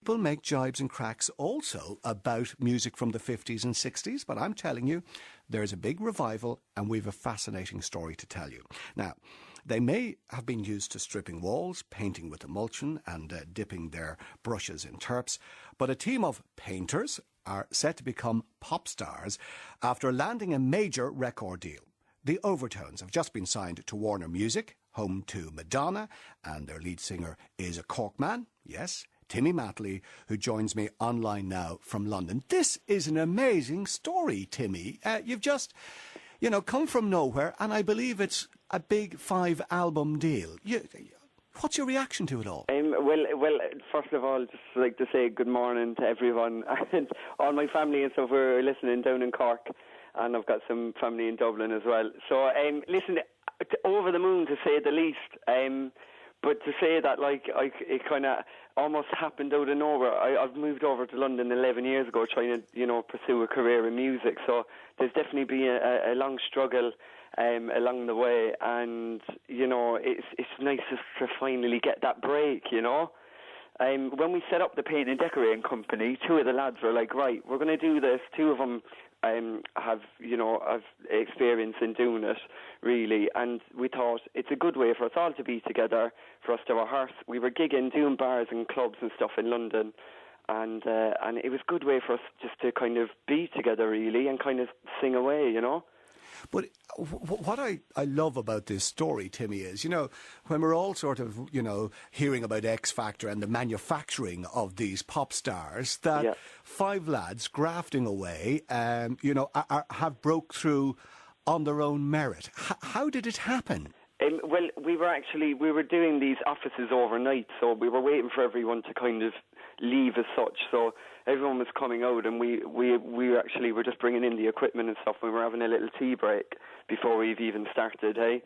people make jibes and cracks also about music from the 50s and 60s, but I'm telling you, there's a big revival and we've a fascinating story to tell you. Now, they may have been used to stripping walls, painting with emulsion and dipping their brushes in turps, but a team of painters are set to become pop stars after landing a major record deal. The Overtones have just been signed to Warner Music, home to Madonna, and their lead singer is a Cork man, yes, Timmy Matley, who joins me online now from London. This is an amazing story, Timmy. You've just, come from nowhere, and I believe it's a big 5-album deal. What's your reaction to it all? Well, first of all, just like to say good morning to everyone and all my family and stuff. We're listening down in Cork, and I've got some family in Dublin as well. So, listen, over the moon to say the least. But to say that, it kind of almost happened out of nowhere. I've moved over to London 11 years ago, trying to, pursue a career in music. So there's definitely been a long struggle along the way, and it's nice to finally get that break. When we set up the paint and decorating company, two of the lads were like, right, we're going to do this. Two of them have experience in doing it, really, and we thought it's a good way for us all to be together, for us to rehearse. We were gigging, doing bars and clubs and stuff in London, and it was a good way for us just to kind of be together, really, and kind of sing away, But what I love about this story, Timmy, is, when we're all sort of, hearing about X Factor and the manufacturing of these pop stars, that 5 lads grafting away, have broke through on their own merit. How did it happen? Well, we were doing these offices overnight, so we were waiting for everyone to kind of leave as such. So everyone was coming out, and we actually were just bringing in the equipment and stuff. We were having a little tea break before we've even started, hey?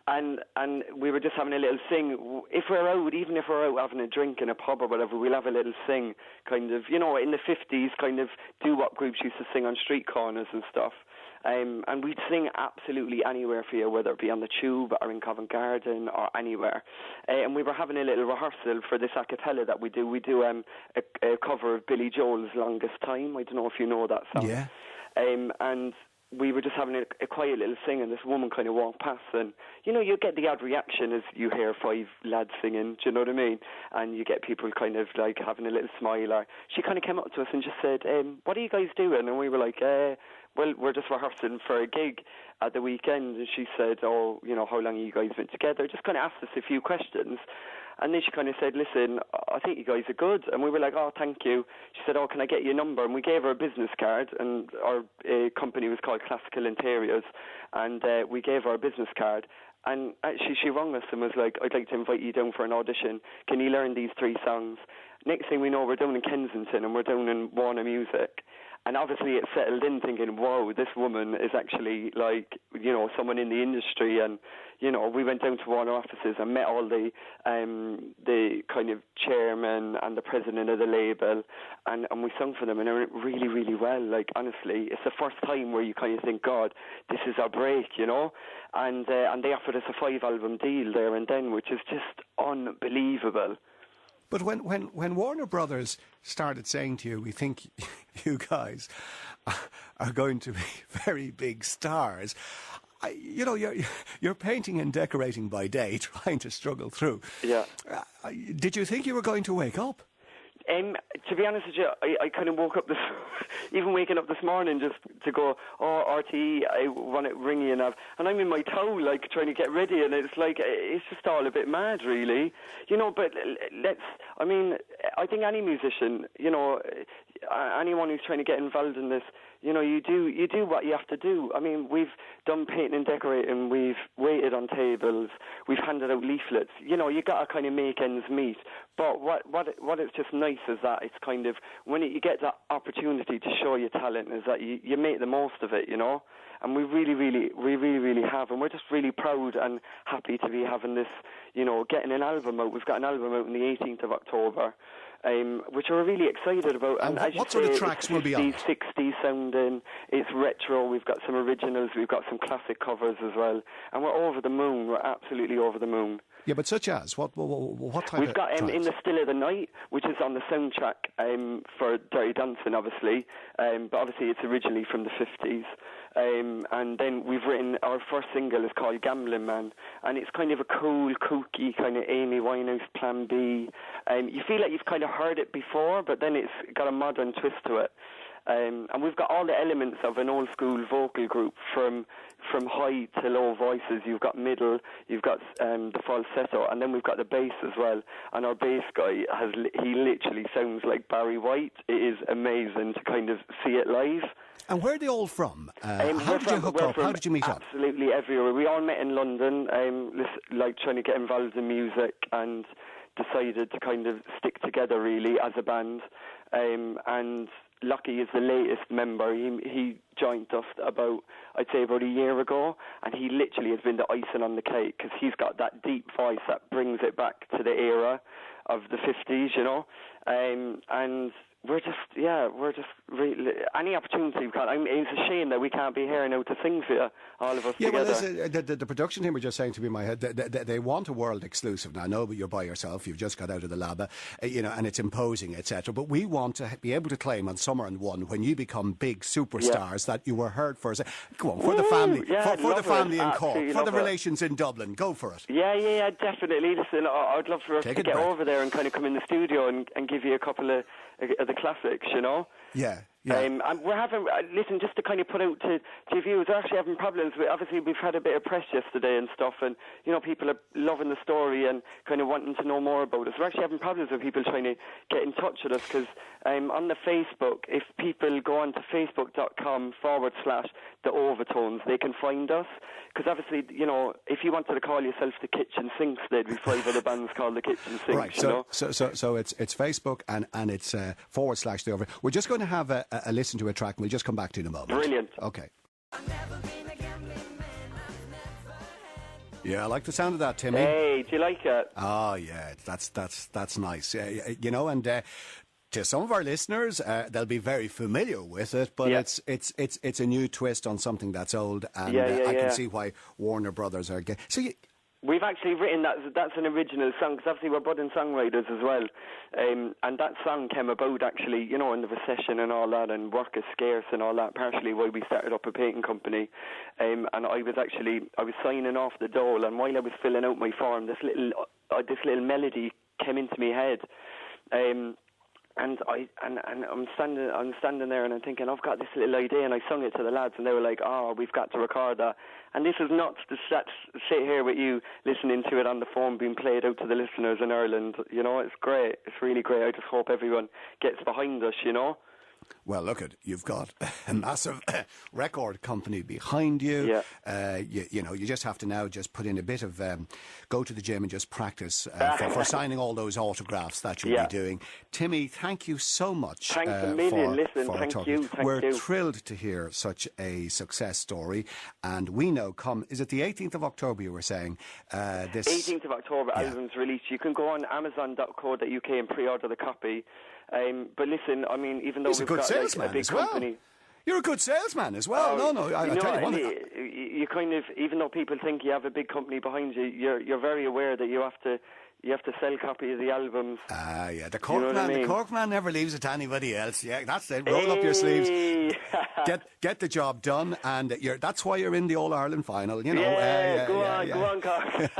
and we were just having a little sing. If we're out, even if we're out having a drink in a pub or whatever, we'll have a little sing, kind of, in the 50s, kind of doo-wop groups used to sing on street corners and stuff. And we'd sing absolutely anywhere for you, whether it be on the Tube or in Covent Garden or anywhere. And we were having a little rehearsal for this a cappella that we do. We do a cover of Billy Joel's Longest Time. I don't know if you know that song. Yeah. And we were just having a quiet little sing, and this woman kind of walked past, and, you get the odd reaction as you hear 5 lads singing, do you know what I mean? And you get people kind of, like, having a little smile, or she kind of came up to us and just said, what are you guys doing? And we were like, well, we're just rehearsing for a gig at the weekend. And she said, how long have you guys been together? Just kind of asked us a few questions. And then she kind of said, listen, I think you guys are good. And we were like, oh, thank you. She said, can I get your number? And we gave her a business card, and our company was called Classical Interiors. And we gave her a business card. And actually she rang us and was like, I'd like to invite you down for an audition. Can you learn these 3 songs? Next thing we know, we're down in Kensington and we're down in Warner Music. And obviously it settled in thinking, wow, this woman is actually like, someone in the industry. And, we went down to Warner offices and met all the kind of chairman and the president of the label. And we sung for them, and it went really, really well. Like, honestly, it's the first time where you kind of think, God, this is our break, And they offered us a 5-album deal there and then, which is just unbelievable. But when Warner Brothers started saying to you, we think you guys are going to be very big stars, you're painting and decorating by day, trying to struggle through. Yeah. Did you think you were going to wake up? To be honest with you, I kind of woke up even waking up this morning just to go, RTE, I want to ring you, and I'm in my towel, like, trying to get ready, and it's like, it's just all a bit mad, really. But I think any musician, anyone who's trying to get involved in this, you do what you have to do. I mean, we've done painting and decorating, we've waited on tables, we've handed out leaflets. You got to kind of make ends meet. But what is just nice is that it's kind of, when you get that opportunity to show your talent, is that you make the most of it, And we really have, and we're just really proud and happy to be having this, getting an album out. We've got an album out on the 18th of October. Which we're really excited about. And what sort of tracks will be on it? 60s sounding, it's retro, we've got some originals, we've got some classic covers as well. And we're over the moon, we're absolutely over the moon. Yeah, but such as what type? We've got of In the Still of the Night, which is on the soundtrack for Dirty Dancing, obviously, but obviously it's originally from the 50s. And then we've written, our first single is called Gambling Man, and it's kind of a cool, kooky kind of Amy Winehouse Plan B. You feel like you've kind of heard it before, but then it's got a modern twist to it. And we've got all the elements of an old school vocal group, from high to low voices. You've got middle, you've got the falsetto, and then we've got the bass as well. And our bass guy he literally sounds like Barry White. It is amazing to kind of see it live. And where are they all from? How did you hook up? How did you meet up? Absolutely everywhere. We all met in London, like trying to get involved in music, and decided to kind of stick together really as a band. And Lucky is the latest member. He joined us about a year ago, and he literally has been the icing on the cake, because he's got that deep voice that brings it back to the era of the 50s, you know. And we're just really, any opportunity we've got. I mean, it's a shame that we can't be here now to sing for you, all of us together. Well, the production team were just saying to me in my head that they want a world exclusive. Now, I know, but you're by yourself. You've just got out of the lab, and it's imposing, etc. But we want to be able to claim on Summer and One, when you become big superstars, that you were heard first. Go on, for the family, for the family in Cork, for the relations in Dublin. Go for it. Yeah, definitely. Listen, I'd love for us to get over there and kind of come in the studio and give you a couple of the classics, you know. Yeah. And we're having, listen, just to kind of put out to viewers, we're actually having problems with, obviously we've had a bit of press yesterday and stuff, and, you know, people are loving the story and kind of wanting to know more about us. We're actually having problems with people trying to get in touch with us, because on the Facebook, if people go on to facebook.com/the Overtones, they can find us, because obviously, you know, if you wanted to call yourself the Kitchen Sinks, there'd be 5 other bands called the Kitchen Sinks, right, you know? So it's Facebook and it's /the Over. We're just going to have a listen to a track, and we'll just come back to you in a moment. Brilliant. Okay. Yeah, I like the sound of that, Timmy. Hey, do you like it? Oh, yeah, that's nice. You know, and to some of our listeners, they'll be very familiar with it, but it's a new twist on something that's old, and I can see why Warner Brothers are getting. So we've actually written that's an original song, because obviously we're budding songwriters as well, and that song came about actually, you know, in the recession and all that, and work is scarce and all that, partially why we started up a painting company. And I was signing off the dole, and while I was filling out my form, this little melody came into my head. And I'm standing there, and I'm thinking, I've got this little idea, and I sung it to the lads, and they were like, "Oh, we've got to record that." And this is not to sit here with you listening to it on the phone being played out to the listeners in Ireland. You know, it's great. It's really great. I just hope everyone gets behind us, you know. Well, look, you've got a massive record company behind you. Yeah. You know, you just have to now just put in a bit of go to the gym and just practice for signing all those autographs that you'll be doing. Timmy, thank you so much. Thanks a million. For thank you. We're thrilled to hear such a success story, and we know is it the 18th of October you were saying? This 18th of October, album's released. You can go on amazon.co.uk and pre-order the copy. But listen, I mean, even though we've got a big company... You're a good salesman as well. I tell you one thing. You kind of, even though people think you have a big company behind you, you're very aware that you have to sell copies of the albums. The Cork man never leaves it to anybody else. Yeah, that's it. Roll up your sleeves, get the job done, and that's why you're in the All Ireland final. You know. Go on, Cork.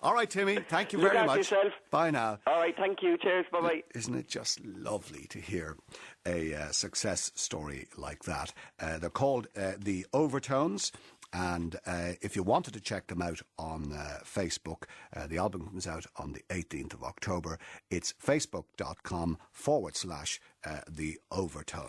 All right, Timmy. Thank you very much. Yourself. Bye now. All right, thank you. Cheers. Bye bye. Isn't it just lovely to hear a success story like that? They're called the Overtones. And if you wanted to check them out on Facebook, the album comes out on the 18th of October. It's facebook.com/the Overtones.